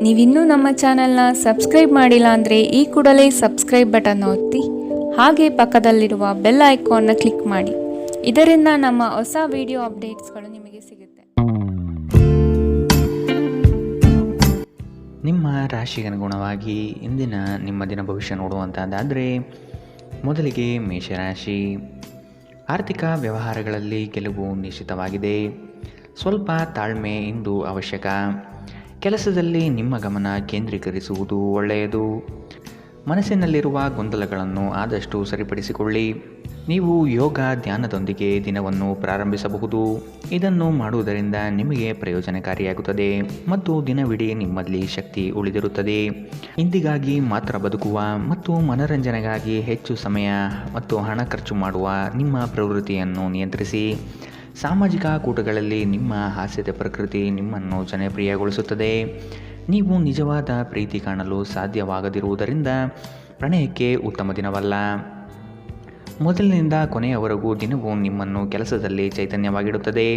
ನೀವಿನ್ನೂ ನಮ್ಮ ಚಾನೆಲ್ನ ಸಬ್ಸ್ಕ್ರೈಬ್ ಮಾಡಿಲ್ಲ ಅಂದರೆ ಈ ಕೂಡಲೇ ಸಬ್ಸ್ಕ್ರೈಬ್ ಬಟನ್ ಒತ್ತಿ ಹಾಗೆ ಪಕ್ಕದಲ್ಲಿರುವ ಬೆಲ್ ಐಕಾನ್ನ ಕ್ಲಿಕ್ ಮಾಡಿ. ಇದರಿಂದ ನಮ್ಮ ಹೊಸ ವಿಡಿಯೋ ಅಪ್ಡೇಟ್ಸ್ಗಳು ನಿಮಗೆ ಸಿಗುತ್ತೆ. ನಿಮ್ಮ ರಾಶಿಗೆ ಅನುಗುಣವಾಗಿ ಇಂದಿನ ನಿಮ್ಮ ದಿನ ಭವಿಷ್ಯ ನೋಡುವಂಥದ್ದಾದರೆ ಮೊದಲಿಗೆ ಮೇಷರಾಶಿ. ಆರ್ಥಿಕ ವ್ಯವಹಾರಗಳಲ್ಲಿ ಗೆಲುವು ನಿಶ್ಚಿತವಾಗಿದೆ. ಸ್ವಲ್ಪ ತಾಳ್ಮೆ ಇಂದು ಅವಶ್ಯಕ. ಕೆಲಸದಲ್ಲಿ ನಿಮ್ಮ ಗಮನ ಕೇಂದ್ರೀಕರಿಸುವುದು ಒಳ್ಳೆಯದು. ಮನಸ್ಸಿನಲ್ಲಿರುವ ಗೊಂದಲಗಳನ್ನು ಆದಷ್ಟು ಸರಿಪಡಿಸಿಕೊಳ್ಳಿ. ನೀವು ಯೋಗ ಧ್ಯಾನದೊಂದಿಗೆ ದಿನವನ್ನು ಪ್ರಾರಂಭಿಸಬಹುದು. ಇದನ್ನು ಮಾಡುವುದರಿಂದ ನಿಮಗೆ ಪ್ರಯೋಜನಕಾರಿಯಾಗುತ್ತದೆ ಮತ್ತು ದಿನವಿಡೀ ನಿಮ್ಮಲ್ಲಿ ಶಕ್ತಿ ಉಳಿದಿರುತ್ತದೆ. ಇಂದಿಗಾಗಿ ಮಾತ್ರ ಬದುಕುವ ಮತ್ತು ಮನರಂಜನೆಗಾಗಿ ಹೆಚ್ಚು ಸಮಯ ಮತ್ತು ಹಣ ಖರ್ಚು ಮಾಡುವ ನಿಮ್ಮ ಪ್ರವೃತ್ತಿಯನ್ನು ನಿಯಂತ್ರಿಸಿ. ಸಾಮಾಜಿಕ ಕೂಟಗಳಲ್ಲಿ ನಿಮ್ಮ ಹಾಸ್ಯದ ಪ್ರಕೃತಿ ನಿಮ್ಮನ್ನು ಜನಪ್ರಿಯಗೊಳಿಸುತ್ತದೆ. ನೀವು ನಿಜವಾದ ಪ್ರೀತಿ ಕಾಣಲು ಸಾಧ್ಯವಾಗದಿರುವುದರಿಂದ ಪ್ರಣಯಕ್ಕೆ ಉತ್ತಮ ದಿನವಲ್ಲ. ಮೊದಲಿನಿಂದ ಕೊನೆಯವರೆಗೂ ದಿನವೂ ನಿಮ್ಮನ್ನು ಕೆಲಸದಲ್ಲಿ ಚೈತನ್ಯವಾಗಿಡುತ್ತದೆ.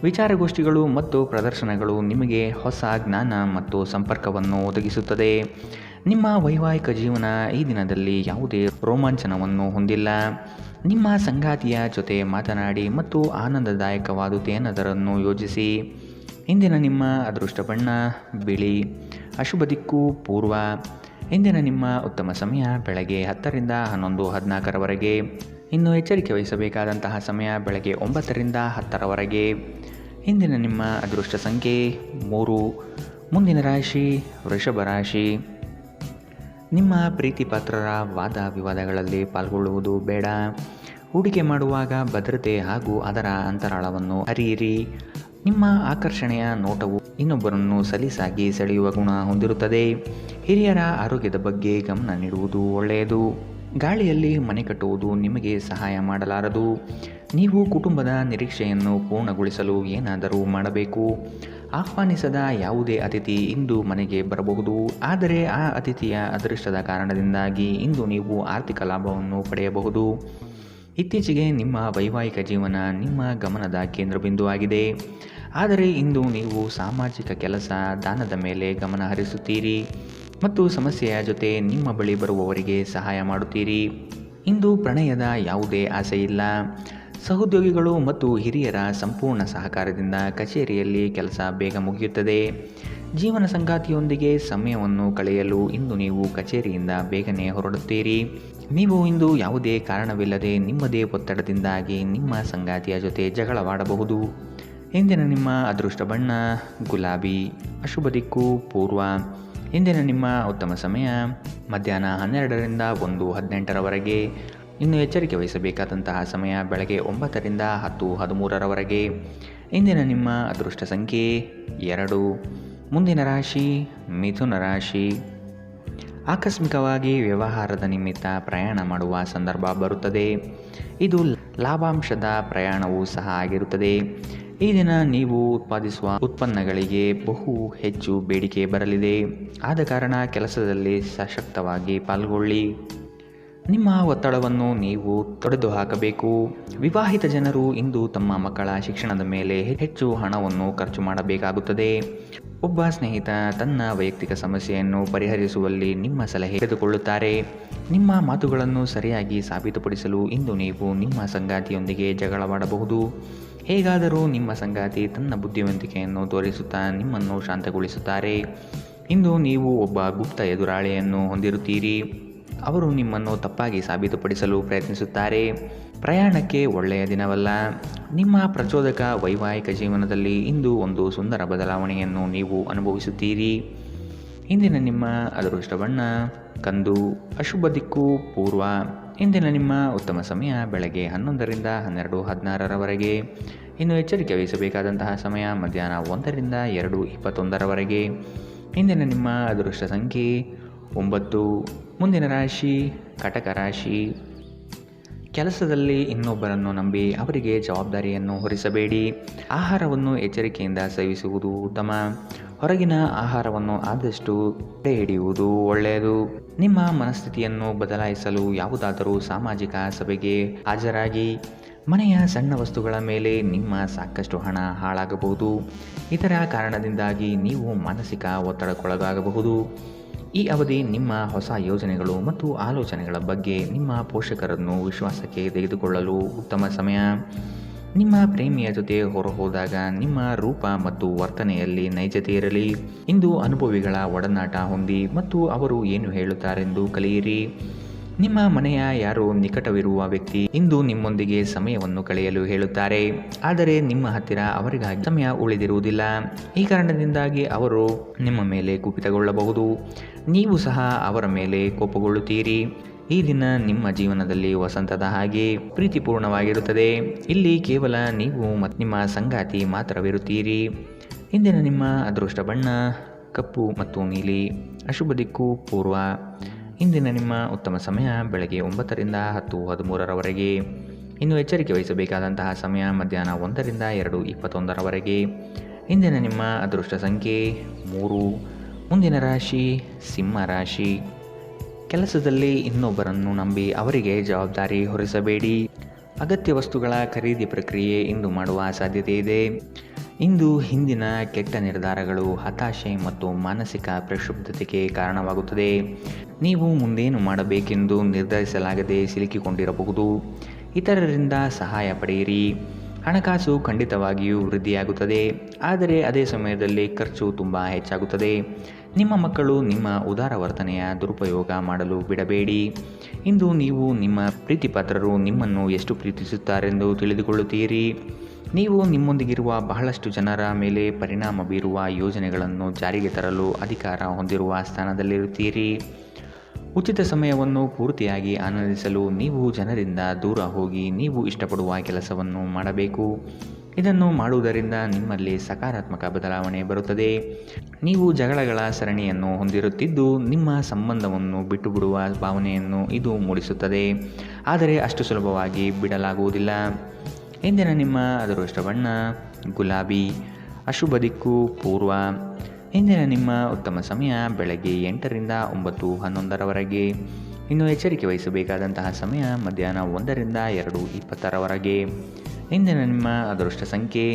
ವಿಚಾರಗೋಷ್ಠಿಗಳು ಮತ್ತು ಪ್ರದರ್ಶನಗಳು ನಿಮಗೆ ಹೊಸ ಜ್ಞಾನ ಮತ್ತು ಸಂಪರ್ಕವನ್ನು ಒದಗಿಸುತ್ತದೆ. ನಿಮ್ಮ ವೈವಾಹಿಕ ಜೀವನ ಈ ದಿನದಲ್ಲಿ ಯಾವುದೇ ರೋಮಾಂಚನವನ್ನು ಹೊಂದಿಲ್ಲ. ನಿಮ್ಮ ಸಂಗಾತಿಯ ಜೊತೆ ಮಾತನಾಡಿ ಮತ್ತು ಆನಂದದಾಯಕವಾದುದೇನದರನ್ನು ಯೋಜಿಸಿ. ಇಂದಿನ ನಿಮ್ಮ ಅದೃಷ್ಟ ಬಣ್ಣ ಬಿಳಿ. ಅಶುಭ ದಿಕ್ಕು ಪೂರ್ವ. ಇಂದಿನ ನಿಮ್ಮ ಉತ್ತಮ ಸಮಯ ಬೆಳಗ್ಗೆ 10 ರಿಂದ 11:14 ಇನ್ನು ಎಚ್ಚರಿಕೆ ವಹಿಸಬೇಕಾದಂತಹ ಸಮಯ ಬೆಳಗ್ಗೆ 9 ರಿಂದ 10 ಇಂದಿನ ನಿಮ್ಮ ಅದೃಷ್ಟ ಸಂಖ್ಯೆ 3. ಮುಂದಿನ ರಾಶಿ ವೃಷಭ ರಾಶಿ. ನಿಮ್ಮ ಪ್ರೀತಿ ಪಾತ್ರರ ವಾದ ವಿವಾದಗಳಲ್ಲಿ ಪಾಲ್ಗೊಳ್ಳುವುದು ಬೇಡ. ಹೂಡಿಕೆ ಮಾಡುವಾಗ ಭದ್ರತೆ ಹಾಗೂ ಅದರ ಅಂತರಾಳವನ್ನು ಅರಿಯಿರಿ. ನಿಮ್ಮ ಆಕರ್ಷಣೆಯ ನೋಟವು ಇನ್ನೊಬ್ಬರನ್ನು ಸಲೀಸಾಗಿ ಸೆಳೆಯುವ ಗುಣ ಹೊಂದಿರುತ್ತದೆ. ಹಿರಿಯರ ಆರೋಗ್ಯದ ಬಗ್ಗೆ ಗಮನ ನೀಡುವುದು ಒಳ್ಳೆಯದು. ಗಾಳಿಯಲ್ಲಿ ಮನೆ ಕಟ್ಟುವುದು ನಿಮಗೆ ಸಹಾಯ ಮಾಡಲಾರದು. ನೀವು ಕುಟುಂಬದ ನಿರೀಕ್ಷೆಯನ್ನು ಪೂರ್ಣಗೊಳಿಸಲು ಏನಾದರೂ ಮಾಡಬೇಕು. ಆಹ್ವಾನಿಸದ ಯಾವುದೇ ಅತಿಥಿ ಇಂದು ಮನೆಗೆ ಬರಬಹುದು. ಆದರೆ ಆ ಅತಿಥಿಯ ಅದೃಷ್ಟದ ಕಾರಣದಿಂದಾಗಿ ಇಂದು ನೀವು ಆರ್ಥಿಕ ಲಾಭವನ್ನು ಪಡೆಯಬಹುದು. ಇತ್ತೀಚೆಗೆ ನಿಮ್ಮ ವೈವಾಹಿಕ ಜೀವನ ನಿಮ್ಮ ಗಮನದ ಕೇಂದ್ರಬಿಂದುವಾಗಿದೆ. ಆದರೆ ಇಂದು ನೀವು ಸಾಮಾಜಿಕ ಕೆಲಸ ದಾನದ ಮೇಲೆ ಗಮನ ಹರಿಸುತ್ತೀರಿ ಮತ್ತು ಸಮಸ್ಯೆಯ ಜೊತೆ ನಿಮ್ಮ ಬಳಿ ಬರುವವರಿಗೆ ಸಹಾಯ ಮಾಡುತ್ತೀರಿ. ಇಂದು ಪ್ರಣಯದ ಯಾವುದೇ ಆಸೆ ಇಲ್ಲ. ಸಹೋದ್ಯೋಗಿಗಳು ಮತ್ತು ಹಿರಿಯರ ಸಂಪೂರ್ಣ ಸಹಕಾರದಿಂದ ಕಚೇರಿಯಲ್ಲಿ ಕೆಲಸ ಬೇಗ ಮುಗಿಯುತ್ತದೆ. ಜೀವನ ಸಂಗಾತಿಯೊಂದಿಗೆ ಸಮಯವನ್ನು ಕಳೆಯಲು ಇಂದು ನೀವು ಕಚೇರಿಯಿಂದ ಬೇಗನೆ ಹೊರಡುತ್ತೀರಿ. ನೀವು ಇಂದು ಯಾವುದೇ ಕಾರಣವಿಲ್ಲದೆ ನಿಮ್ಮದೇ ಒತ್ತಡದಿಂದಾಗಿ ನಿಮ್ಮ ಸಂಗಾತಿಯ ಜೊತೆ ಜಗಳವಾಡಬಹುದು. ಇಂದಿನ ನಿಮ್ಮ ಅದೃಷ್ಟ ಬಣ್ಣ ಗುಲಾಬಿ. ಅಶುಭ ದಿಕ್ಕು ಪೂರ್ವ. ಇಂದಿನ ನಿಮ್ಮ ಉತ್ತಮ ಸಮಯ ಮಧ್ಯಾಹ್ನ 12 ರಿಂದ 1:18 ಇನ್ನು ಎಚ್ಚರಿಕೆ ವಹಿಸಬೇಕಾದಂತಹ ಸಮಯ ಬೆಳಗ್ಗೆ 9 ರಿಂದ 10:13 ಇಂದಿನ ನಿಮ್ಮ ಅದೃಷ್ಟ ಸಂಖ್ಯೆ 2. ಮುಂದಿನ ರಾಶಿ ಮಿಥುನ ರಾಶಿ. ಆಕಸ್ಮಿಕವಾಗಿ ವ್ಯವಹಾರದ ನಿಮಿತ್ತ ಪ್ರಯಾಣ ಮಾಡುವ ಸಂದರ್ಭ ಬರುತ್ತದೆ. ಇದು ಲಾಭಾಂಶದ ಪ್ರಯಾಣವೂ ಸಹ ಆಗಿರುತ್ತದೆ. ಈ ದಿನ ನೀವು ಉತ್ಪಾದಿಸುವ ಉತ್ಪನ್ನಗಳಿಗೆ ಬಹು ಹೆಚ್ಚು ಬೇಡಿಕೆ ಬರಲಿದೆ. ಆದ ಕಾರಣ ಕೆಲಸದಲ್ಲಿ ಸಶಕ್ತವಾಗಿ ಪಾಲ್ಗೊಳ್ಳಿ. ನಿಮ್ಮ ಒತ್ತಡವನ್ನು ನೀವು ತೊಡೆದುಹಾಕಬೇಕು. ವಿವಾಹಿತ ಜನರು ಇಂದು ತಮ್ಮ ಮಕ್ಕಳ ಶಿಕ್ಷಣದ ಮೇಲೆ ಹೆಚ್ಚು ಹಣವನ್ನು ಖರ್ಚು ಮಾಡಬೇಕಾಗುತ್ತದೆ. ಒಬ್ಬ ಸ್ನೇಹಿತ ತನ್ನ ವೈಯಕ್ತಿಕ ಸಮಸ್ಯೆಯನ್ನು ಪರಿಹರಿಸುವಲ್ಲಿ ನಿಮ್ಮ ಸಲಹೆ ತೆಗೆದುಕೊಳ್ಳುತ್ತಾರೆ. ನಿಮ್ಮ ಮಾತುಗಳನ್ನು ಸರಿಯಾಗಿ ಸಾಬೀತುಪಡಿಸಲು ಇಂದು ನೀವು ನಿಮ್ಮ ಸಂಗಾತಿಯೊಂದಿಗೆ ಜಗಳವಾಡಬಹುದು. ಹೇಗಾದರೂ ನಿಮ್ಮ ಸಂಗಾತಿ ತನ್ನ ಬುದ್ಧಿವಂತಿಕೆಯನ್ನು ತೋರಿಸುತ್ತಾ ನಿಮ್ಮನ್ನು ಶಾಂತಗೊಳಿಸುತ್ತಾರೆ. ಇಂದು ನೀವು ಒಬ್ಬ ಗುಪ್ತ ಎದುರಾಳಿಯನ್ನು ಹೊಂದಿರುತ್ತೀರಿ. ಅವರು ನಿಮ್ಮನ್ನು ತಪ್ಪಾಗಿ ಸಾಬೀತುಪಡಿಸಲು ಪ್ರಯತ್ನಿಸುತ್ತಾರೆ. ಪ್ರಯಾಣಕ್ಕೆ ಒಳ್ಳೆಯ ದಿನವಲ್ಲ. ನಿಮ್ಮ ಪ್ರಚೋದಕ ವೈವಾಹಿಕ ಜೀವನದಲ್ಲಿ ಇಂದು ಒಂದು ಸುಂದರ ಬದಲಾವಣೆಯನ್ನು ನೀವು ಅನುಭವಿಸುತ್ತೀರಿ. ಇಂದಿನ ನಿಮ್ಮ ಅದೃಷ್ಟ ಬಣ್ಣ ಕಂದು. ಅಶುಭ ದಿಕ್ಕು ಪೂರ್ವ. ಇಂದಿನ ನಿಮ್ಮ ಉತ್ತಮ ಸಮಯ ಬೆಳಗ್ಗೆ 11 ರಿಂದ 12:16 ಇನ್ನು ಎಚ್ಚರಿಕೆ ವಹಿಸಬೇಕಾದಂತಹ ಸಮಯ ಮಧ್ಯಾಹ್ನ 1 ರಿಂದ 2:21 ಇಂದಿನ ನಿಮ್ಮ ಅದೃಷ್ಟ ಸಂಖ್ಯೆ 9. ಮುಂದಿನ ರಾಶಿ ಕಟಕ ರಾಶಿ. ಕೆಲಸದಲ್ಲಿ ಇನ್ನೊಬ್ಬರನ್ನು ನಂಬಿ ಅವರಿಗೆ ಜವಾಬ್ದಾರಿಯನ್ನು ಹೊರಿಸಬೇಡಿ. ಆಹಾರವನ್ನು ಎಚ್ಚರಿಕೆಯಿಂದ ಸೇವಿಸುವುದು ಉತ್ತಮ. ಹೊರಗಿನ ಆಹಾರವನ್ನು ಆದಷ್ಟು ತಡೆ ಹಿಡಿಯುವುದು ಒಳ್ಳೆಯದು. ನಿಮ್ಮ ಮನಸ್ಥಿತಿಯನ್ನು ಬದಲಾಯಿಸಲು ಯಾವುದಾದರೂ ಸಾಮಾಜಿಕ ಸಭೆಗೆ ಹಾಜರಾಗಿ. ಮನೆಯ ಸಣ್ಣ ವಸ್ತುಗಳ ಮೇಲೆ ನಿಮ್ಮ ಸಾಕಷ್ಟು ಹಣ ಹಾಳಾಗಬಹುದು. ಇದರ ಕಾರಣದಿಂದಾಗಿ ನೀವು ಮಾನಸಿಕ ಒತ್ತಡಕ್ಕೊಳಗಾಗಬಹುದು. ಈ ಅವಧಿ ನಿಮ್ಮ ಹೊಸ ಯೋಜನೆಗಳು ಮತ್ತು ಆಲೋಚನೆಗಳ ಬಗ್ಗೆ ನಿಮ್ಮ ಪೋಷಕರನ್ನು ವಿಶ್ವಾಸಕ್ಕೆ ತೆಗೆದುಕೊಳ್ಳಲು ಉತ್ತಮ ಸಮಯ. ನಿಮ್ಮ ಪ್ರೇಮಿಯ ಜೊತೆ ಹೊರಹೋದಾಗ ನಿಮ್ಮ ರೂಪ ಮತ್ತು ವರ್ತನೆಯಲ್ಲಿ ನೈಜತೆ ಇರಲಿ. ಇಂದು ಅನುಭವಿಗಳ ಒಡನಾಟ ಹೊಂದಿ ಮತ್ತು ಅವರು ಏನು ಹೇಳುತ್ತಾರೆಂದು ಕಲಿಯಿರಿ. ನಿಮ್ಮ ಮನೆಯ ಯಾರೋ ನಿಕಟವಿರುವ ವ್ಯಕ್ತಿ ಇಂದು ನಿಮ್ಮೊಂದಿಗೆ ಸಮಯವನ್ನು ಕಳೆಯಲು ಹೇಳುತ್ತಾರೆ, ಆದರೆ ನಿಮ್ಮ ಹತ್ತಿರ ಅವರಿಗಾಗಿ ಸಮಯ ಉಳಿದಿರುವುದಿಲ್ಲ. ಈ ಕಾರಣದಿಂದಾಗಿ ಅವರು ನಿಮ್ಮ ಮೇಲೆ ಕುಪಿತಗೊಳ್ಳಬಹುದು. ನೀವು ಸಹ ಅವರ ಮೇಲೆ ಕೋಪಗೊಳ್ಳುತ್ತೀರಿ. ಈ ದಿನ ನಿಮ್ಮ ಜೀವನದಲ್ಲಿ ವಸಂತದ ಹಾಗೆ ಪ್ರೀತಿಪೂರ್ಣವಾಗಿರುತ್ತದೆ. ಇಲ್ಲಿ ಕೇವಲ ನೀವು ಮತ್ತು ನಿಮ್ಮ ಸಂಗಾತಿ ಮಾತ್ರವಿರುತ್ತೀರಿ. ಇಂದಿನ ನಿಮ್ಮ ಅದೃಷ್ಟ ಬಣ್ಣ ಕಪ್ಪು ಮತ್ತು ನೀಲಿ. ಅಶುಭ ದಿಕ್ಕು ಪೂರ್ವ. ಇಂದಿನ ನಿಮ್ಮ ಉತ್ತಮ ಸಮಯ ಬೆಳಗ್ಗೆ 9 ರಿಂದ 10:13ರವರೆಗೆ. ಇನ್ನು ಎಚ್ಚರಿಕೆ ವಹಿಸಬೇಕಾದಂತಹ ಸಮಯ ಮಧ್ಯಾಹ್ನ 1 ರಿಂದ 2:21ರವರೆಗೆ. ಇಂದಿನ ನಿಮ್ಮ ಅದೃಷ್ಟ ಸಂಖ್ಯೆ 3. ಮುಂದಿನ ರಾಶಿ ಸಿಂಹ ರಾಶಿ. ಕೆಲಸದಲ್ಲಿ ಇನ್ನೊಬ್ಬರನ್ನು ನಂಬಿ ಅವರಿಗೆ ಜವಾಬ್ದಾರಿ ಹೊರಿಸಬೇಡಿ. ಅಗತ್ಯ ವಸ್ತುಗಳ ಖರೀದಿ ಪ್ರಕ್ರಿಯೆ ಇಂದು ಮಾಡುವ ಸಾಧ್ಯತೆ ಇದೆ. ಇಂದು ಹಿಂದಿನ ಕೆಟ್ಟ ನಿರ್ಧಾರಗಳು ಹತಾಶೆ ಮತ್ತು ಮಾನಸಿಕ ಪ್ರಕ್ಷುಬ್ಧತೆಗೆ ಕಾರಣವಾಗುತ್ತದೆ. ನೀವು ಮುಂದೇನು ಮಾಡಬೇಕೆಂದು ನಿರ್ಧರಿಸಲಾಗದೆ ಸಿಲುಕಿಕೊಂಡಿರಬಹುದು. ಇತರರಿಂದ ಸಹಾಯ ಪಡೆಯಿರಿ. ಹಣಕಾಸು ಖಂಡಿತವಾಗಿಯೂ ವೃದ್ಧಿಯಾಗುತ್ತದೆ, ಆದರೆ ಅದೇ ಸಮಯದಲ್ಲಿ ಖರ್ಚು ತುಂಬ ಹೆಚ್ಚಾಗುತ್ತದೆ. ನಿಮ್ಮ ಮಕ್ಕಳು ನಿಮ್ಮ ಉದಾರ ವರ್ತನೆಯ ದುರುಪಯೋಗ ಮಾಡಲು ಬಿಡಬೇಡಿ. ಇಂದು ನೀವು ನಿಮ್ಮ ಪ್ರೀತಿಪಾತ್ರರು ನಿಮ್ಮನ್ನು ಎಷ್ಟು ಪ್ರೀತಿಸುತ್ತಾರೆಂದು ತಿಳಿದುಕೊಳ್ಳುತ್ತೀರಿ. ನೀವು ನಿಮ್ಮೊಂದಿಗಿರುವ ಬಹಳಷ್ಟು ಜನರ ಮೇಲೆ ಪರಿಣಾಮ ಬೀರುವ ಯೋಜನೆಗಳನ್ನು ಜಾರಿಗೆ ತರಲು ಅಧಿಕಾರ ಹೊಂದಿರುವ ಸ್ಥಾನದಲ್ಲಿರುತ್ತೀರಿ. ಉಚಿತ ಸಮಯವನ್ನು ಪೂರ್ತಿಯಾಗಿ ಆನಂದಿಸಲು ನೀವು ಜನರಿಂದ ದೂರ ಹೋಗಿ ನೀವು ಇಷ್ಟಪಡುವ ಕೆಲಸವನ್ನು ಮಾಡಬೇಕು. ಇದನ್ನು ಮಾಡುವುದರಿಂದ ನಿಮ್ಮಲ್ಲಿ ಸಕಾರಾತ್ಮಕ ಬದಲಾವಣೆ ಬರುತ್ತದೆ. ನೀವು ಜಗಳಗಳ ಸರಣಿಯನ್ನು ಹೊಂದಿರುತ್ತಿದ್ದು ನಿಮ್ಮ ಸಂಬಂಧವನ್ನು ಬಿಟ್ಟುಬಿಡುವ ಭಾವನೆಯನ್ನು ಇದು ಮೂಡಿಸುತ್ತದೆ, ಆದರೆ ಅಷ್ಟು ಸುಲಭವಾಗಿ ಬಿಡಲಾಗುವುದಿಲ್ಲ. ಇಂದಿನ ನಿಮ್ಮ ಅದೃಷ್ಟ ಬಣ್ಣ ಗುಲಾಬಿ. ಅಶುಭ ದಿಕ್ಕು ಪೂರ್ವ. ಇಂದಿನ ನಿಮ್ಮ ಉತ್ತಮ ಸಮಯ ಬೆಳಗ್ಗೆ 8 ರಿಂದ 9:11ರವರೆಗೆ. ಇನ್ನು ಎಚ್ಚರಿಕೆ ವಹಿಸಬೇಕಾದಂತಹ ಸಮಯ ಮಧ್ಯಾಹ್ನ 1 ರಿಂದ 2:20ರವರೆಗೆ. ಇಂದಿನ ನಿಮ್ಮ ಅದೃಷ್ಟ ಸಂಖ್ಯೆ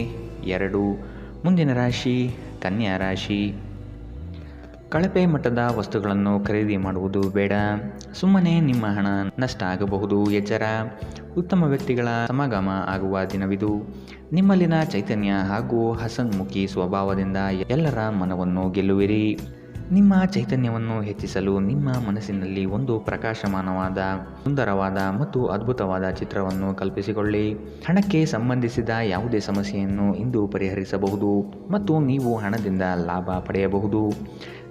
2. ಮುಂದಿನ ರಾಶಿ ಕನ್ಯಾ ರಾಶಿ. ಕಳಪೆ ಮಟ್ಟದ ವಸ್ತುಗಳನ್ನು ಖರೀದಿ ಮಾಡುವುದು ಬೇಡ. ಸುಮ್ಮನೆ ನಿಮ್ಮ ಹಣ ನಷ್ಟ ಆಗಬಹುದು. ಎಚ್ಚರ. ಉತ್ತಮ ವ್ಯಕ್ತಿಗಳ ಸಮಾಗಮ ಆಗುವ ದಿನವಿದು. ನಿಮ್ಮಲ್ಲಿನ ಚೈತನ್ಯ ಹಾಗೂ ಹಸನ್ಮುಖಿ ಸ್ವಭಾವದಿಂದ ಎಲ್ಲರ ಮನವನ್ನು ಗೆಲ್ಲುವಿರಿ. ನಿಮ್ಮ ಚೈತನ್ಯವನ್ನು ಹೆಚ್ಚಿಸಲು ನಿಮ್ಮ ಮನಸ್ಸಿನಲ್ಲಿ ಒಂದು ಪ್ರಕಾಶಮಾನವಾದ, ಸುಂದರವಾದ ಮತ್ತು ಅದ್ಭುತವಾದ ಚಿತ್ರವನ್ನು ಕಲ್ಪಿಸಿಕೊಳ್ಳಿ. ಹಣಕ್ಕೆ ಸಂಬಂಧಿಸಿದ ಯಾವುದೇ ಸಮಸ್ಯೆಯನ್ನು ಇಂದು ಪರಿಹರಿಸಬಹುದು ಮತ್ತು ನೀವು ಹಣದಿಂದ ಲಾಭ ಪಡೆಯಬಹುದು.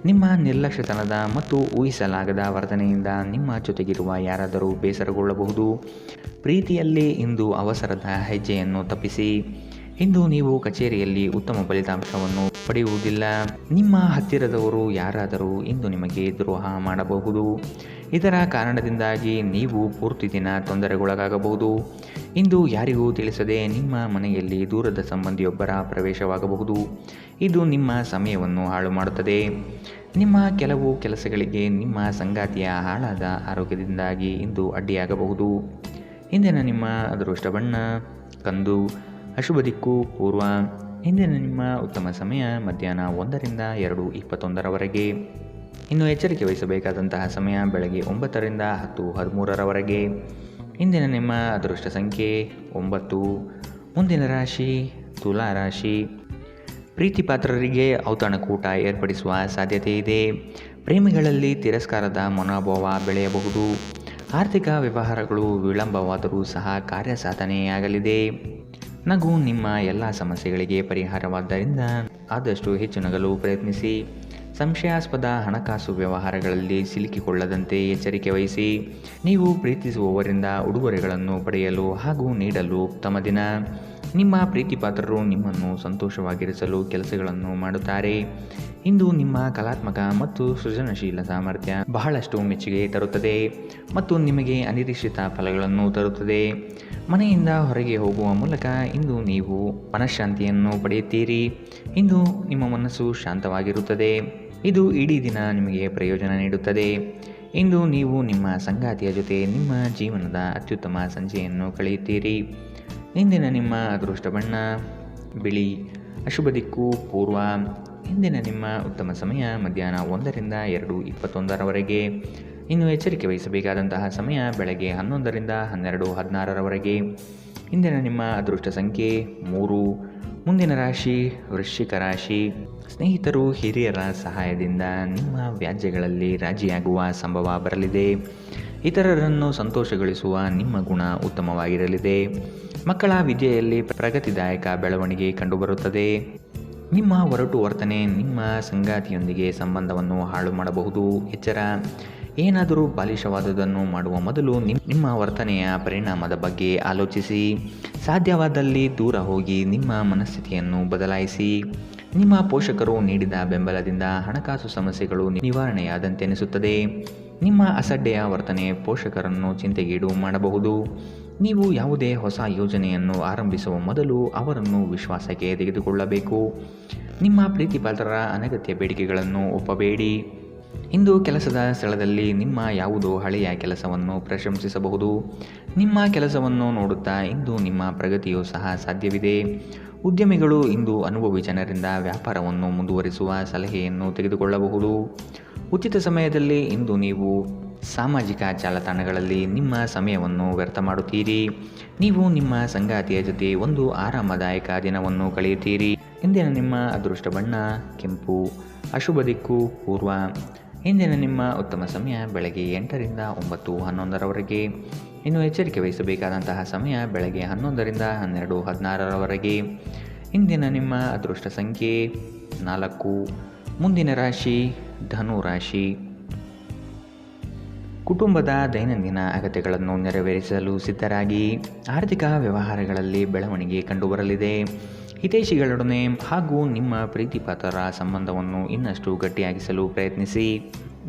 ನಿಮ್ಮ ನಿರ್ಲಕ್ಷ್ಯತನದ ಮತ್ತು ಊಹಿಸಲಾಗದ ವರ್ತನೆಯಿಂದ ನಿಮ್ಮ ಜೊತೆಗಿರುವ ಯಾರಾದರೂ ಬೇಸರಗೊಳ್ಳಬಹುದು. ಪ್ರೀತಿಯಲ್ಲಿ ಇಂದು ಅವಸರದ ಹೆಜ್ಜೆಯನ್ನು ತಪ್ಪಿಸಿ. ಇಂದು ನೀವು ಕಚೇರಿಯಲ್ಲಿ ಉತ್ತಮ ಫಲಿತಾಂಶವನ್ನು ಪಡೆಯುವುದಿಲ್ಲ. ನಿಮ್ಮ ಹತ್ತಿರದವರು ಯಾರಾದರೂ ಇಂದು ನಿಮಗೆ ದ್ರೋಹ ಮಾಡಬಹುದು. ಇದರ ಕಾರಣದಿಂದಾಗಿ ನೀವು ಪೂರ್ತಿ ದಿನ ತೊಂದರೆಗೊಳಗಾಗಬಹುದು. ಇಂದು ಯಾರಿಗೂ ತಿಳಿಸದೆ ನಿಮ್ಮ ಮನೆಯಲ್ಲಿ ದೂರದ ಸಂಬಂಧಿಯೊಬ್ಬರ ಪ್ರವೇಶವಾಗಬಹುದು. ಇದು ನಿಮ್ಮ ಸಮಯವನ್ನು ಹಾಳು ಮಾಡುತ್ತದೆ. ನಿಮ್ಮ ಕೆಲವು ಕೆಲಸಗಳಿಗೆ ನಿಮ್ಮ ಸಂಗಾತಿಯ ಹಾಳಾದ ಆರೋಗ್ಯದಿಂದಾಗಿ ಇಂದು ಅಡ್ಡಿಯಾಗಬಹುದು. ಇಂದಿನ ನಿಮ್ಮ ಅದೃಷ್ಟ ಬಣ್ಣ ಕಂದು. ಅಶುಭ ದಿಕ್ಕು ಪೂರ್ವ. ಇಂದಿನ ನಿಮ್ಮ ಉತ್ತಮ ಸಮಯ ಮಧ್ಯಾಹ್ನ 1 ರಿಂದ 2:21ರವರೆಗೆ. ಇನ್ನು ಎಚ್ಚರಿಕೆ ವಹಿಸಬೇಕಾದಂತಹ ಸಮಯ ಬೆಳಗ್ಗೆ 9 ರಿಂದ 10:13ರವರೆಗೆ. ಇಂದಿನ ನಿಮ್ಮ ಅದೃಷ್ಟ ಸಂಖ್ಯೆ 9. ಮುಂದಿನ ರಾಶಿ ತುಲಾ ರಾಶಿ. ಪ್ರೀತಿಪಾತ್ರರಿಗೆ ಔತಣಕೂಟ ಏರ್ಪಡಿಸುವ ಸಾಧ್ಯತೆ ಇದೆ. ಪ್ರೇಮಿಗಳಲ್ಲಿ ತಿರಸ್ಕಾರದ ಮನೋಭಾವ ಬೆಳೆಯಬಹುದು. ಆರ್ಥಿಕ ವ್ಯವಹಾರಗಳು ವಿಳಂಬವಾದರೂ ಸಹ ಕಾರ್ಯಸಾಧನೆಯಾಗಲಿದೆ. ನಗು ನಿಮ್ಮ ಎಲ್ಲ ಸಮಸ್ಯೆಗಳಿಗೆ ಪರಿಹಾರವಾದ್ದರಿಂದ ಆದಷ್ಟು ಹೆಚ್ಚು ನಗಲು ಪ್ರಯತ್ನಿಸಿ. ಸಂಶಯಾಸ್ಪದ ಹಣಕಾಸು ವ್ಯವಹಾರಗಳಲ್ಲಿ ಸಿಲುಕಿಕೊಳ್ಳದಂತೆ ಎಚ್ಚರಿಕೆ ವಹಿಸಿ. ನೀವು ಪ್ರೀತಿಸುವವರಿಂದ ಉಡುಗೊರೆಗಳನ್ನು ಪಡೆಯಲು ಹಾಗೂ ನೀಡಲು ಉತ್ತಮ ದಿನ. ನಿಮ್ಮ ಪ್ರೀತಿಪಾತ್ರರು ನಿಮ್ಮನ್ನು ಸಂತೋಷವಾಗಿರಿಸಲು ಕೆಲಸಗಳನ್ನು ಮಾಡುತ್ತಾರೆ. ಇಂದು ನಿಮ್ಮ ಕಲಾತ್ಮಕ ಮತ್ತು ಸೃಜನಶೀಲ ಸಾಮರ್ಥ್ಯ ಬಹಳಷ್ಟು ಮೆಚ್ಚುಗೆ ತರುತ್ತದೆ ಮತ್ತು ನಿಮಗೆ ಅನಿರೀಕ್ಷಿತ ಫಲಗಳನ್ನು ತರುತ್ತದೆ. ಮನೆಯಿಂದ ಹೊರಗೆ ಹೋಗುವ ಮೂಲಕ ಇಂದು ನೀವು ಮನಃಶಾಂತಿಯನ್ನು ಪಡೆಯುತ್ತೀರಿ. ಇಂದು ನಿಮ್ಮ ಮನಸ್ಸು ಶಾಂತವಾಗಿರುತ್ತದೆ. ಇದು ಇಡೀ ದಿನ ನಿಮಗೆ ಪ್ರಯೋಜನ ನೀಡುತ್ತದೆ. ಇಂದು ನೀವು ನಿಮ್ಮ ಸಂಗಾತಿಯ ಜೊತೆ ನಿಮ್ಮ ಜೀವನದ ಅತ್ಯುತ್ತಮ ಸಂಜೆಯನ್ನು ಕಳೆಯುತ್ತೀರಿ. ಇಂದಿನ ನಿಮ್ಮ ಅದೃಷ್ಟ ಬಣ್ಣ ಬಿಳಿ. ಅಶುಭ ದಿಕ್ಕು ಪೂರ್ವ. ಇಂದಿನ ನಿಮ್ಮ ಉತ್ತಮ ಸಮಯ ಮಧ್ಯಾಹ್ನ 1ರಿಂದ 2:21 ಇನ್ನು ಎಚ್ಚರಿಕೆ ವಹಿಸಬೇಕಾದಂತಹ ಸಮಯ ಬೆಳಗ್ಗೆ 11ರಿಂದ 12:16 ಇಂದಿನ ನಿಮ್ಮ ಅದೃಷ್ಟ ಸಂಖ್ಯೆ 3. ಮುಂದಿನ ರಾಶಿ ವೃಶ್ಚಿಕ ರಾಶಿ. ಸ್ನೇಹಿತರು, ಹಿರಿಯರ ಸಹಾಯದಿಂದ ನಿಮ್ಮ ವ್ಯಾಜ್ಯಗಳಲ್ಲಿ ರಾಜಿಯಾಗುವ ಸಂಭವ ಬರಲಿದೆ. ಇತರರನ್ನು ಸಂತೋಷಗೊಳಿಸುವ ನಿಮ್ಮ ಗುಣ ಉತ್ತಮವಾಗಿರಲಿದೆ. ಮಕ್ಕಳ ವಿದ್ಯೆಯಲ್ಲಿ ಪ್ರಗತಿದಾಯಕ ಬೆಳವಣಿಗೆ ಕಂಡುಬರುತ್ತದೆ. ನಿಮ್ಮ ಒರಟು ವರ್ತನೆ ನಿಮ್ಮ ಸಂಗಾತಿಯೊಂದಿಗೆ ಸಂಬಂಧವನ್ನು ಹಾಳು ಮಾಡಬಹುದು. ಎಚ್ಚರ: ಏನಾದರೂ ಬಾಲಿಶವಾದುದನ್ನು ಮಾಡುವ ಮೊದಲು ನಿಮ್ಮ ವರ್ತನೆಯ ಪರಿಣಾಮದ ಬಗ್ಗೆ ಆಲೋಚಿಸಿ. ಸಾಧ್ಯವಾದಲ್ಲಿ ದೂರ ಹೋಗಿ ನಿಮ್ಮ ಮನಸ್ಥಿತಿಯನ್ನು ಬದಲಾಯಿಸಿ. ನಿಮ್ಮ ಪೋಷಕರು ನೀಡಿದ ಬೆಂಬಲದಿಂದ ಹಣಕಾಸು ಸಮಸ್ಯೆಗಳು ನಿವಾರಣೆಯಾದಂತೆನಿಸುತ್ತದೆ. ನಿಮ್ಮ ಅಸಡ್ಡೆಯ ವರ್ತನೆ ಪೋಷಕರನ್ನು ಚಿಂತೆಗೀಡು ಮಾಡಬಹುದು. ನೀವು ಯಾವುದೇ ಹೊಸ ಯೋಜನೆಯನ್ನು ಆರಂಭಿಸುವ ಮೊದಲು ಅವರನ್ನು ವಿಶ್ವಾಸಕ್ಕೆ ತೆಗೆದುಕೊಳ್ಳಬೇಕು. ನಿಮ್ಮ ಪ್ರೀತಿಪಾತ್ರರ ಅನಗತ್ಯ ಬೇಡಿಕೆಗಳನ್ನು ಒಪ್ಪಬೇಡಿ. ಇಂದು ಕೆಲಸದ ಸ್ಥಳದಲ್ಲಿ ನಿಮ್ಮ ಯಾವುದೋ ಹಳೆಯ ಕೆಲಸವನ್ನು ಪ್ರಶಂಸಿಸಬಹುದು. ನಿಮ್ಮ ಕೆಲಸವನ್ನು ನೋಡುತ್ತಾ ಇಂದು ನಿಮ್ಮ ಪ್ರಗತಿಯೂ ಸಹ ಸಾಧ್ಯವಿದೆ. ಉದ್ಯಮಿಗಳು ಇಂದು ಅನುಭವಿ ಜನರಿಂದ ವ್ಯಾಪಾರವನ್ನು ಮುಂದುವರಿಸುವ ಸಲಹೆಯನ್ನು ತೆಗೆದುಕೊಳ್ಳಬಹುದು. ಉಚಿತ ಸಮಯದಲ್ಲಿ ಇಂದು ನೀವು ಸಾಮಾಜಿಕ ಜಾಲತಾಣಗಳಲ್ಲಿ ನಿಮ್ಮ ಸಮಯವನ್ನು ವ್ಯರ್ಥ ಮಾಡುತ್ತೀರಿ. ನೀವು ನಿಮ್ಮ ಸಂಗಾತಿಯ ಜೊತೆ ಒಂದು ಆರಾಮದಾಯಕ ದಿನವನ್ನು ಕಳೆಯುತ್ತೀರಿ. ಇಂದಿನ ನಿಮ್ಮ ಅದೃಷ್ಟ ಬಣ್ಣ ಕೆಂಪು. ಅಶುಭ ದಿಕ್ಕು ಪೂರ್ವ. ಇಂದಿನ ನಿಮ್ಮ ಉತ್ತಮ ಸಮಯ ಬೆಳಗ್ಗೆ 8ರಿಂದ 9:11 ಇನ್ನು ಎಚ್ಚರಿಕೆ ವಹಿಸಬೇಕಾದಂತಹ ಸಮಯ ಬೆಳಗ್ಗೆ 11ರಿಂದ 12:16 ಇಂದಿನ ನಿಮ್ಮ ಅದೃಷ್ಟ ಸಂಖ್ಯೆ 4. ಮುಂದಿನ ರಾಶಿ ಧನು ರಾಶಿ. ಕುಟುಂಬದ ದೈನಂದಿನ ಅಗತ್ಯಗಳನ್ನು ನೆರವೇರಿಸಲು ಸಿದ್ಧರಾಗಿ. ಆರ್ಥಿಕ ವ್ಯವಹಾರಗಳಲ್ಲಿ ಬೆಳವಣಿಗೆ ಕಂಡುಬರಲಿದೆ. ಹಿತೈಷಿಗಳೊಡನೆ ಹಾಗೂ ನಿಮ್ಮ ಪ್ರೀತಿಪಾತ್ರರ ಸಂಬಂಧವನ್ನು ಇನ್ನಷ್ಟು ಗಟ್ಟಿಯಾಗಿಸಲು ಪ್ರಯತ್ನಿಸಿ.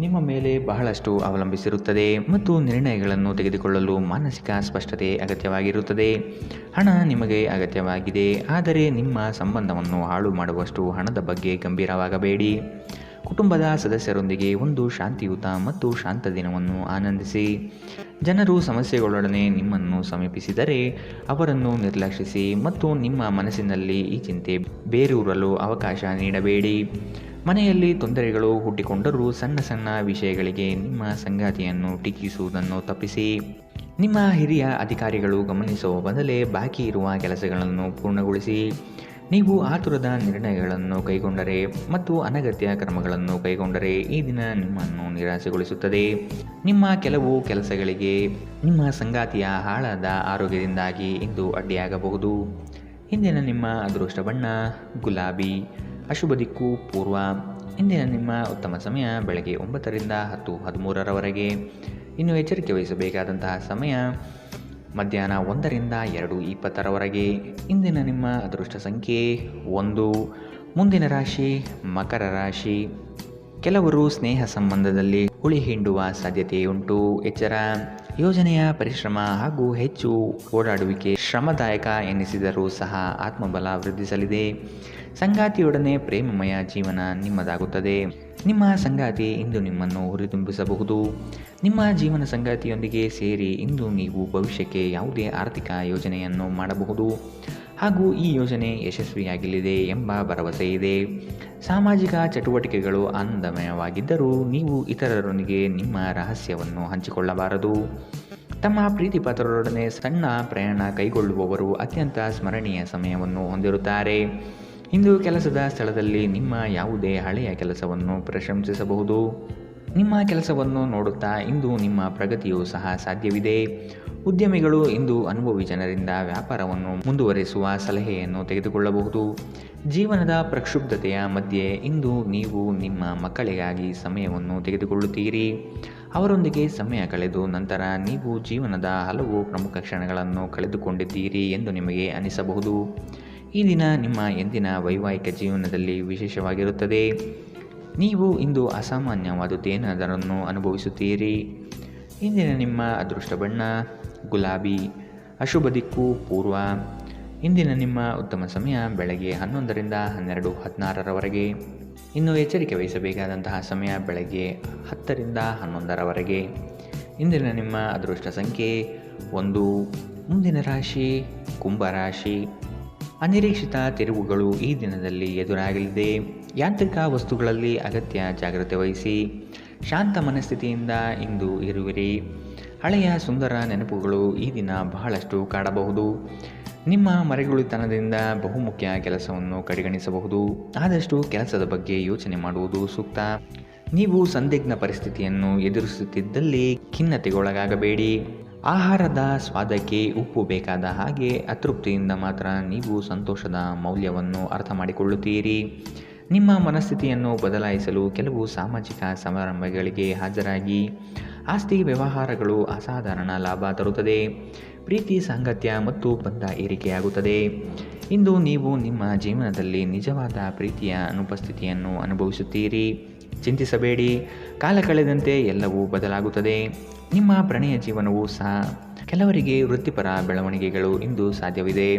ನಿಮ್ಮ ಮೇಲೆ ಬಹಳಷ್ಟು ಅವಲಂಬಿಸಿರುತ್ತದೆ ಮತ್ತು ನಿರ್ಣಯಗಳನ್ನು ತೆಗೆದುಕೊಳ್ಳಲು ಮಾನಸಿಕ ಸ್ಪಷ್ಟತೆ ಅಗತ್ಯವಾಗಿರುತ್ತದೆ. ಹಣ ನಿಮಗೆ ಅಗತ್ಯವಾಗಿದೆ, ಆದರೆ ನಿಮ್ಮ ಸಂಬಂಧವನ್ನು ಹಾಳು ಮಾಡುವಷ್ಟು ಹಣದ ಬಗ್ಗೆ ಗಂಭೀರವಾಗಬೇಡಿ. ಕುಟುಂಬದ ಸದಸ್ಯರೊಂದಿಗೆ ಒಂದು ಶಾಂತಿಯುತ ಮತ್ತು ಶಾಂತ ದಿನವನ್ನು ಆನಂದಿಸಿ. ಜನರು ಸಮಸ್ಯೆಗಳೊಡನೆ ನಿಮ್ಮನ್ನು ಸಮೀಪಿಸಿದರೆ ಅವರನ್ನು ನಿರ್ಲಕ್ಷಿಸಿ ಮತ್ತು ನಿಮ್ಮ ಮನಸ್ಸಿನಲ್ಲಿ ಈ ಚಿಂತೆ ಬೇರೂರಲು ಅವಕಾಶ ನೀಡಬೇಡಿ. ಮನೆಯಲ್ಲಿ ತೊಂದರೆಗಳು ಹುಟ್ಟಿಕೊಂಡರೂ ಸಣ್ಣ ಸಣ್ಣ ವಿಷಯಗಳಿಗೆ ನಿಮ್ಮ ಸಂಗಾತಿಯನ್ನು ಟೀಕಿಸುವುದನ್ನು ತಪ್ಪಿಸಿ. ನಿಮ್ಮ ಹಿರಿಯ ಅಧಿಕಾರಿಗಳು ಗಮನಿಸುವ ಬದಲೇ ಬಾಕಿ ಇರುವ ಕೆಲಸಗಳನ್ನು ಪೂರ್ಣಗೊಳಿಸಿ. ನೀವು ಆತುರದ ನಿರ್ಣಯಗಳನ್ನು ಕೈಗೊಂಡರೆ ಮತ್ತು ಅನಗತ್ಯ ಕ್ರಮಗಳನ್ನು ಕೈಗೊಂಡರೆ ಈ ದಿನ ನಿಮ್ಮನ್ನು ನಿರಾಸೆಗೊಳಿಸುತ್ತದೆ. ನಿಮ್ಮ ಕೆಲವು ಕೆಲಸಗಳಿಗೆ ನಿಮ್ಮ ಸಂಗಾತಿಯ ಹಾಳಾದ ಆರೋಗ್ಯದಿಂದಾಗಿ ಇಂದು ಅಡ್ಡಿಯಾಗಬಹುದು. ಇಂದಿನ ನಿಮ್ಮ ಅದೃಷ್ಟ ಬಣ್ಣ ಗುಲಾಬಿ. ಅಶುಭ ದಿಕ್ಕು ಪೂರ್ವ. ಇಂದಿನ ನಿಮ್ಮ ಉತ್ತಮ ಸಮಯ ಬೆಳಗ್ಗೆ 9ರಿಂದ 10:13 ಇನ್ನು ಎಚ್ಚರಿಕೆ ವಹಿಸಬೇಕಾದಂತಹ ಸಮಯ ಮಧ್ಯಾಹ್ನ 1ರಿಂದ 2:20 ಇಂದಿನ ನಿಮ್ಮ ಅದೃಷ್ಟ ಸಂಖ್ಯೆ 1. ಮುಂದಿನ ರಾಶಿ ಮಕರ ರಾಶಿ. ಕೆಲವರು ಸ್ನೇಹ ಸಂಬಂಧದಲ್ಲಿ ಹುಳಿ ಹಿಂಡುವ ಸಾಧ್ಯತೆಯುಂಟು. ಎಚ್ಚರ: ಯೋಜನೆಯ ಪರಿಶ್ರಮ ಹಾಗೂ ಹೆಚ್ಚು ಓಡಾಡುವಿಕೆ ಶ್ರಮದಾಯಕ ಎನ್ನಿಸಿದರೂ ಸಹ ಆತ್ಮಬಲ ವೃದ್ಧಿಸಲಿದೆ. ಸಂಗಾತಿಯೊಡನೆ ಪ್ರೇಮಮಯ ಜೀವನ ನಿಮ್ಮದಾಗುತ್ತದೆ. ನಿಮ್ಮ ಸಂಗಾತಿ ಇಂದು ನಿಮ್ಮನ್ನು ಹುರಿದುಂಬಿಸಬಹುದು. ನಿಮ್ಮ ಜೀವನ ಸಂಗಾತಿಯೊಂದಿಗೆ ಸೇರಿ ಇಂದು ನೀವು ಭವಿಷ್ಯಕ್ಕೆ ಯಾವುದೇ ಆರ್ಥಿಕ ಯೋಜನೆಯನ್ನು ಮಾಡಬಹುದು ಹಾಗೂ ಈ ಯೋಜನೆ ಯಶಸ್ವಿಯಾಗಲಿದೆ ಎಂಬ ಭರವಸೆ ಇದೆ. ಸಾಮಾಜಿಕ ಚಟುವಟಿಕೆಗಳು ಆನಂದಮಯವಾಗಿದ್ದರೂ ನೀವು ಇತರರೊಂದಿಗೆ ನಿಮ್ಮ ರಹಸ್ಯವನ್ನು ಹಂಚಿಕೊಳ್ಳಬಾರದು. ತಮ್ಮ ಪ್ರೀತಿಪಾತ್ರರೊಡನೆ ಸಣ್ಣ ಪ್ರಯಾಣ ಕೈಗೊಳ್ಳುವವರು ಅತ್ಯಂತ ಸ್ಮರಣೀಯ ಸಮಯವನ್ನು ಹೊಂದಿರುತ್ತಾರೆ. ಇಂದು ಕೆಲಸದ ಸ್ಥಳದಲ್ಲಿ ನಿಮ್ಮ ಯಾವುದೇ ಹಳೆಯ ಕೆಲಸವನ್ನು ಪ್ರಶಂಸಿಸಬಹುದು. ನಿಮ್ಮ ಕೆಲಸವನ್ನು ನೋಡುತ್ತಾ ಇಂದು ನಿಮ್ಮ ಪ್ರಗತಿಯೂ ಸಹ ಸಾಧ್ಯವಿದೆ. ಉದ್ಯಮಿಗಳು ಇಂದು ಅನುಭವಿ ಜನರಿಂದ ವ್ಯಾಪಾರವನ್ನು ಮುಂದುವರಿಸುವ ಸಲಹೆಯನ್ನು ತೆಗೆದುಕೊಳ್ಳಬಹುದು. ಜೀವನದ ಪ್ರಕ್ಷುಬ್ಧತೆಯ ಮಧ್ಯೆ ಇಂದು ನೀವು ನಿಮ್ಮ ಮಕ್ಕಳಿಗಾಗಿ ಸಮಯವನ್ನು ತೆಗೆದುಕೊಳ್ಳುತ್ತೀರಿ. ಅವರೊಂದಿಗೆ ಸಮಯ ಕಳೆದು ನಂತರ ನೀವು ಜೀವನದ ಹಲವು ಪ್ರಮುಖ ಕ್ಷಣಗಳನ್ನು ಕಳೆದುಕೊಂಡಿದ್ದೀರಿ ಎಂದು ನಿಮಗೆ ಅನಿಸಬಹುದು. ಈ ದಿನ ನಿಮ್ಮ ಎಂದಿನ ವೈವಾಹಿಕ ಜೀವನದಲ್ಲಿ ವಿಶೇಷವಾಗಿರುತ್ತದೆ. ನೀವು ಇಂದು ಅಸಾಮಾನ್ಯವಾದುದೇನಾದರನ್ನು ಅನುಭವಿಸುತ್ತೀರಿ. ಇಂದಿನ ನಿಮ್ಮ ಅದೃಷ್ಟ ಬಣ್ಣ ಗುಲಾಬಿ. ಅಶುಭ ದಿಕ್ಕು ಪೂರ್ವ. ಇಂದಿನ ನಿಮ್ಮ ಉತ್ತಮ ಸಮಯ ಬೆಳಗ್ಗೆ 11ರಿಂದ 12:16 ಇನ್ನು ಎಚ್ಚರಿಕೆ ವಹಿಸಬೇಕಾದಂತಹ ಸಮಯ ಬೆಳಗ್ಗೆ 10ರಿಂದ 11 ಇಂದಿನ ನಿಮ್ಮ ಅದೃಷ್ಟ ಸಂಖ್ಯೆ 1. ಮುಂದಿನ ರಾಶಿ ಕುಂಭರಾಶಿ. ಅನಿರೀಕ್ಷಿತ ತಿರುವುಗಳು ಈ ದಿನದಲ್ಲಿ ಎದುರಾಗಲಿದೆ. ಯಾಂತ್ರಿಕ ವಸ್ತುಗಳಲ್ಲಿ ಅಗತ್ಯ ಜಾಗ್ರತೆ ವಹಿಸಿ. ಶಾಂತ ಮನಸ್ಥಿತಿಯಿಂದ ಇಂದು ಇರುವಿರಿ. ಹಳೆಯ ಸುಂದರ ನೆನಪುಗಳು ಈ ದಿನ ಬಹಳಷ್ಟು ಕಾಡಬಹುದು. ನಿಮ್ಮ ಮರೆಗುಳಿತನದಿಂದ ಬಹುಮುಖ್ಯ ಕೆಲಸವನ್ನು ಕಡೆಗಣಿಸಬಹುದು. ಆದಷ್ಟು ಕೆಲಸದ ಬಗ್ಗೆ ಯೋಚನೆ ಮಾಡುವುದು ಸೂಕ್ತ. ನೀವು ಸಂದಿಗ್ಧ ಪರಿಸ್ಥಿತಿಯನ್ನು ಎದುರಿಸುತ್ತಿದ್ದಲ್ಲಿ ಖಿನ್ನತೆಗೊಳಗಾಗಬೇಡಿ. ಆಹಾರದ ಸ್ವಾದಕ್ಕೆ ಉಪ್ಪು ಬೇಕಾದ ಹಾಗೆ ಅತೃಪ್ತಿಯಿಂದ ಮಾತ್ರ ನೀವು ಸಂತೋಷದ ಮೌಲ್ಯವನ್ನು ಅರ್ಥ ಮಾಡಿಕೊಳ್ಳುತ್ತೀರಿ. ನಿಮ್ಮ ಮನಸ್ಥಿತಿಯನ್ನು ಬದಲಾಯಿಸಲು ಕೆಲವು ಸಾಮಾಜಿಕ ಸಮಾರಂಭಗಳಿಗೆ ಹಾಜರಾಗಿ. ಆಸ್ತಿ ವ್ಯವಹಾರಗಳು ಅಸಾಧಾರಣ ಲಾಭ ತರುತ್ತದೆ. ಪ್ರೀತಿ ಸಾಂಗತ್ಯ ಮತ್ತು ಬಂಧ ಏರಿಕೆಯಾಗುತ್ತದೆ. ಇಂದು ನೀವು ನಿಮ್ಮ ಜೀವನದಲ್ಲಿ ನಿಜವಾದ ಪ್ರೀತಿಯ ಅನುಪಸ್ಥಿತಿಯನ್ನು ಅನುಭವಿಸುತ್ತೀರಿ. ಚಿಂತಿಸಬೇಡಿ, ಕಾಲ ಕಳೆದಂತೆ ಎಲ್ಲವೂ ಬದಲಾಗುತ್ತದೆ. ನಿಮ್ಮ ಪ್ರಣಯ ಜೀವನವೂ ಸಹ. ಕೆಲವರಿಗೆ ವೃತ್ತಿಪರ ಬೆಳವಣಿಗೆಗಳು ಇಂದು ಸಾಧ್ಯವಿದೆ.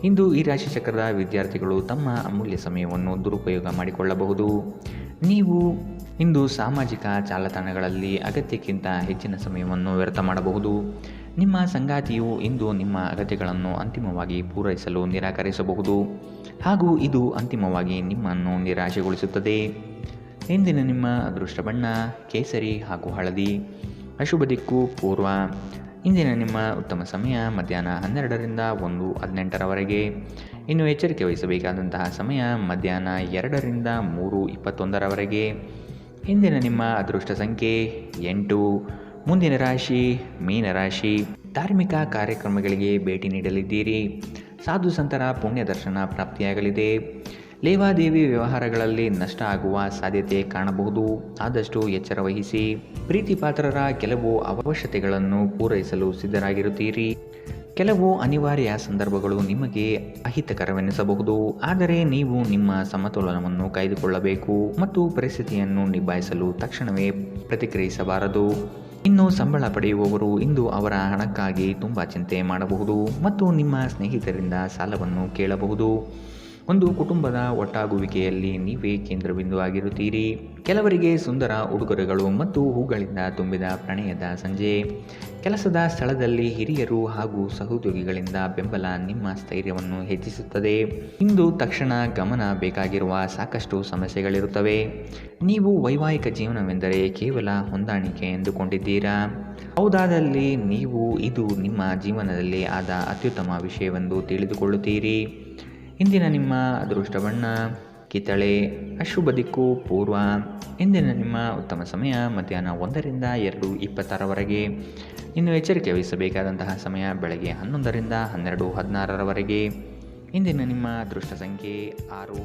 ಇಂದು ಈ ರಾಶಿಚಕ್ರದ ವಿದ್ಯಾರ್ಥಿಗಳು ತಮ್ಮ ಅಮೂಲ್ಯ ಸಮಯವನ್ನು ದುರುಪಯೋಗ ಮಾಡಿಕೊಳ್ಳಬಹುದು. ನೀವು ಇಂದು ಸಾಮಾಜಿಕ ಜಾಲತಾಣಗಳಲ್ಲಿ ಅಗತ್ಯಕ್ಕಿಂತ ಹೆಚ್ಚಿನ ಸಮಯವನ್ನು ವ್ಯರ್ಥ ಮಾಡಬಹುದು. ನಿಮ್ಮ ಸಂಗಾತಿಯು ಇಂದು ನಿಮ್ಮ ಅಗತ್ಯಗಳನ್ನು ಅಂತಿಮವಾಗಿ ಪೂರೈಸಲು ನಿರಾಕರಿಸಬಹುದು ಹಾಗೂ ಇದು ಅಂತಿಮವಾಗಿ ನಿಮ್ಮನ್ನು ನಿರಾಶೆಗೊಳಿಸುತ್ತದೆ. ಇಂದಿನ ನಿಮ್ಮ ಅದೃಷ್ಟ ಬಣ್ಣ ಕೇಸರಿ ಹಾಗೂ ಹಳದಿ. ಅಶುಭ ದಿಕ್ಕು ಪೂರ್ವ. ಇಂದಿನ ನಿಮ್ಮ ಉತ್ತಮ ಸಮಯ ಮಧ್ಯಾಹ್ನ 12ರಿಂದ 1:18ರವರೆಗೆ. ಇನ್ನು ಎಚ್ಚರಿಕೆ ವಹಿಸಬೇಕಾದಂತಹ ಸಮಯ ಮಧ್ಯಾಹ್ನ 2ರಿಂದ 3:21ರವರೆಗೆ. ಇಂದಿನ ನಿಮ್ಮ ಅದೃಷ್ಟ ಸಂಖ್ಯೆ 8. ಮುಂದಿನ ರಾಶಿ ಮೀನರಾಶಿ. ಧಾರ್ಮಿಕ ಕಾರ್ಯಕ್ರಮಗಳಿಗೆ ಭೇಟಿ ನೀಡಲಿದ್ದೀರಿ. ಸಾಧು ಸಂತರ ಪುಣ್ಯ ದರ್ಶನ ಪ್ರಾಪ್ತಿಯಾಗಲಿದೆ. ಲೇವಾದೇವಿ ವ್ಯವಹಾರಗಳಲ್ಲಿ ನಷ್ಟ ಆಗುವ ಸಾಧ್ಯತೆ ಕಾಣಬಹುದು. ಆದಷ್ಟು ಎಚ್ಚರ ವಹಿಸಿ. ಪ್ರೀತಿ ಪಾತ್ರರ ಕೆಲವು ಅವಶ್ಯಕತೆಗಳನ್ನು ಪೂರೈಸಲು ಸಿದ್ಧರಾಗಿರುತ್ತೀರಿ. ಕೆಲವು ಅನಿವಾರ್ಯ ಸಂದರ್ಭಗಳು ನಿಮಗೆ ಅಹಿತಕರವೆನಿಸಬಹುದು. ಆದರೆ ನೀವು ನಿಮ್ಮ ಸಮತೋಲನವನ್ನು ಕಾಯ್ದುಕೊಳ್ಳಬೇಕು ಮತ್ತು ಪರಿಸ್ಥಿತಿಯನ್ನು ನಿಭಾಯಿಸಲು ತಕ್ಷಣವೇ ಪ್ರತಿಕ್ರಿಯಿಸಬಾರದು. ಇನ್ನು ಸಂಬಳ ಪಡೆಯುವವರು ಇಂದು ಅವರ ಹಣಕ್ಕಾಗಿ ತುಂಬ ಚಿಂತೆ ಮಾಡಬಹುದು ಮತ್ತು ನಿಮ್ಮ ಸ್ನೇಹಿತರಿಂದ ಸಾಲವನ್ನು ಕೇಳಬಹುದು. ಒಂದು ಕುಟುಂಬದ ಒಟ್ಟಾಗುವಿಕೆಯಲ್ಲಿ ನೀವೇ ಕೇಂದ್ರಬಿಂದು ಆಗಿರುತ್ತೀರಿ. ಕೆಲವರಿಗೆ ಸುಂದರ ಉಡುಗೊರೆಗಳು ಮತ್ತು ಹೂಗಳಿಂದ ತುಂಬಿದ ಪ್ರಣಯದ ಸಂಜೆ. ಕೆಲಸದ ಸ್ಥಳದಲ್ಲಿ ಹಿರಿಯರು ಹಾಗೂ ಸಹೋದ್ಯೋಗಿಗಳಿಂದ ಬೆಂಬಲ ನಿಮ್ಮ ಸ್ಥೈರ್ಯವನ್ನು ಹೆಚ್ಚಿಸುತ್ತದೆ. ಇಂದು ತಕ್ಷಣ ಗಮನ ಬೇಕಾಗಿರುವ ಸಾಕಷ್ಟು ಸಮಸ್ಯೆಗಳಿರುತ್ತವೆ. ನೀವು ವೈವಾಹಿಕ ಜೀವನವೆಂದರೆ ಕೇವಲ ಹೊಂದಾಣಿಕೆ ಎಂದುಕೊಂಡಿದ್ದೀರಾ. ಹೌದಾದಲ್ಲಿ ನೀವು ಇದು ನಿಮ್ಮ ಜೀವನದಲ್ಲಿ ಆದ ಅತ್ಯುತ್ತಮ ವಿಷಯವೆಂದು ತಿಳಿದುಕೊಳ್ಳುತ್ತೀರಿ. ಇಂದಿನ ನಿಮ್ಮ ಅದೃಷ್ಟ ಬಣ್ಣ ಕಿತ್ತಳೆ. ಅಶುಭ ದಿಕ್ಕು ಪೂರ್ವ. ಇಂದಿನ ನಿಮ್ಮ ಉತ್ತಮ ಸಮಯ ಮಧ್ಯಾಹ್ನ 1ರಿಂದ 2:26ರವರೆಗೆ. ಇನ್ನು ಎಚ್ಚರಿಕೆ ವಹಿಸಬೇಕಾದಂತಹ ಸಮಯ ಬೆಳಗ್ಗೆ 11ರಿಂದ 12:16ರವರೆಗೆ. ಇಂದಿನ ನಿಮ್ಮ ಅದೃಷ್ಟ ಸಂಖ್ಯೆ 6.